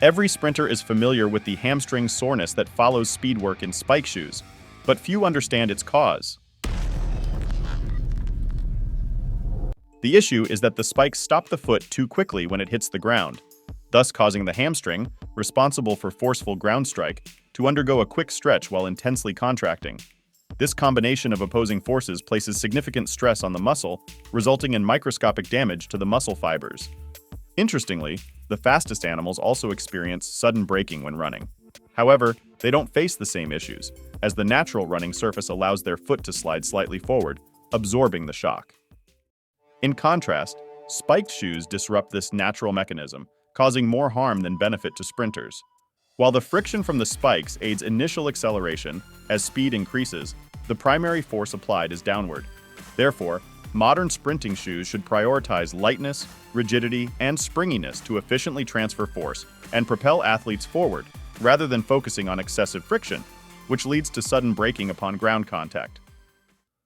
Every sprinter is familiar with the hamstring soreness that follows speed work in spike shoes, but few understand its cause. The issue is that the spikes stop the foot too quickly when it hits the ground, thus causing the hamstring, responsible for forceful ground strike, to undergo a quick stretch while intensely contracting. This combination of opposing forces places significant stress on the muscle, resulting in microscopic damage to the muscle fibers. Interestingly, the fastest animals also experience sudden braking when running. However, they don't face the same issues, as the natural running surface allows their foot to slide slightly forward, absorbing the shock. In contrast, spiked shoes disrupt this natural mechanism, causing more harm than benefit to sprinters. While the friction from the spikes aids initial acceleration, as speed increases, the primary force applied is downward. Therefore, modern sprinting shoes should prioritize lightness, rigidity, and springiness to efficiently transfer force and propel athletes forward, rather than focusing on excessive friction, which leads to sudden braking upon ground contact.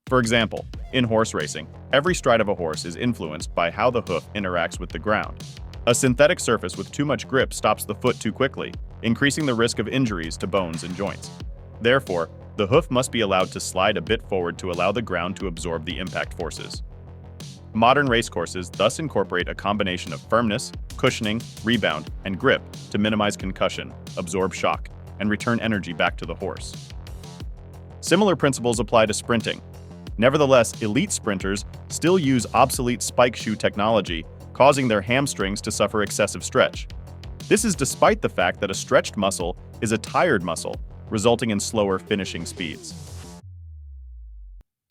For example, in horse racing, every stride of a horse is influenced by how the hoof interacts with the ground. A synthetic surface with too much grip stops the foot too quickly, increasing the risk of injuries to bones and joints. Therefore, the hoof must be allowed to slide a bit forward to allow the ground to absorb the impact forces. Modern racecourses thus incorporate a combination of firmness, cushioning, rebound, and grip to minimize concussion, absorb shock, and return energy back to the horse. Similar principles apply to sprinting. Nevertheless, elite sprinters still use obsolete spike shoe technology, causing their hamstrings to suffer excessive stretch. This is despite the fact that a stretched muscle is a tired muscle, resulting in slower finishing speeds.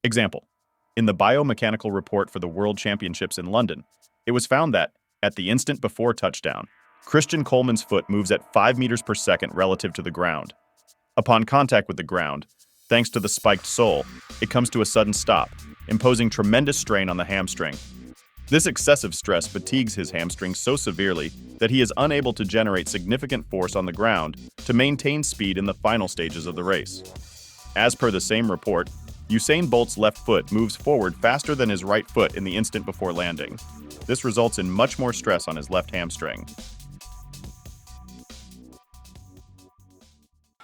Example: in the biomechanical report for the World Championships in London, it was found that, at the instant before touchdown, Christian Coleman's foot moves at 5 meters per second relative to the ground. Upon contact with the ground, thanks to the spiked sole, it comes to a sudden stop, imposing tremendous strain on the hamstring. This excessive stress fatigues his hamstring so severely that he is unable to generate significant force on the ground to maintain speed in the final stages of the race. As per the same report, Usain Bolt's left foot moves forward faster than his right foot in the instant before landing. This results in much more stress on his left hamstring.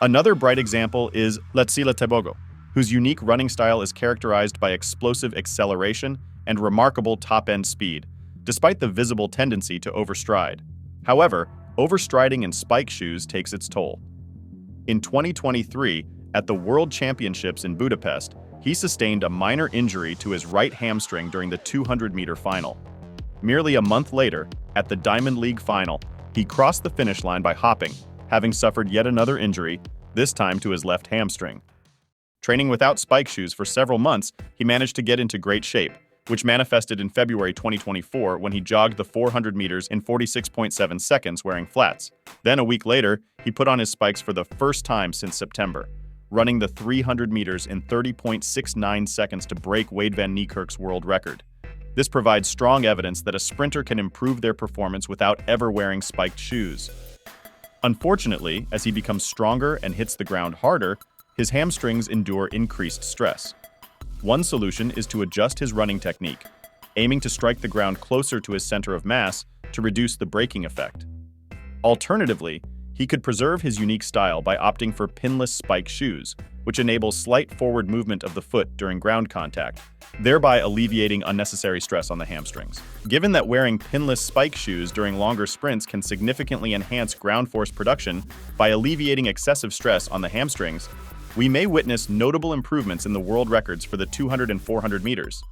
Another bright example is Letsila Tebogo, whose unique running style is characterized by explosive acceleration and remarkable top-end speed, despite the visible tendency to overstride. However, overstriding in spike shoes takes its toll. In 2023, at the World Championships in Budapest, he sustained a minor injury to his right hamstring during the 200-meter final. Merely a month later, at the Diamond League final, he crossed the finish line by hopping, having suffered yet another injury, this time to his left hamstring. Training without spike shoes for several months, he managed to get into great shape, which manifested in February 2024 when he jogged the 400 meters in 46.7 seconds wearing flats. Then a week later, he put on his spikes for the first time since September, running the 300 meters in 30.69 seconds to break Wade van Niekerk's world record. This provides strong evidence that a sprinter can improve their performance without ever wearing spiked shoes. Unfortunately, as he becomes stronger and hits the ground harder, his hamstrings endure increased stress. One solution is to adjust his running technique, aiming to strike the ground closer to his center of mass to reduce the braking effect. Alternatively, he could preserve his unique style by opting for pinless spike shoes, which enable slight forward movement of the foot during ground contact, thereby alleviating unnecessary stress on the hamstrings. Given that wearing pinless spike shoes during longer sprints can significantly enhance ground force production by alleviating excessive stress on the hamstrings, we may witness notable improvements in the world records for the 200 and 400 meters.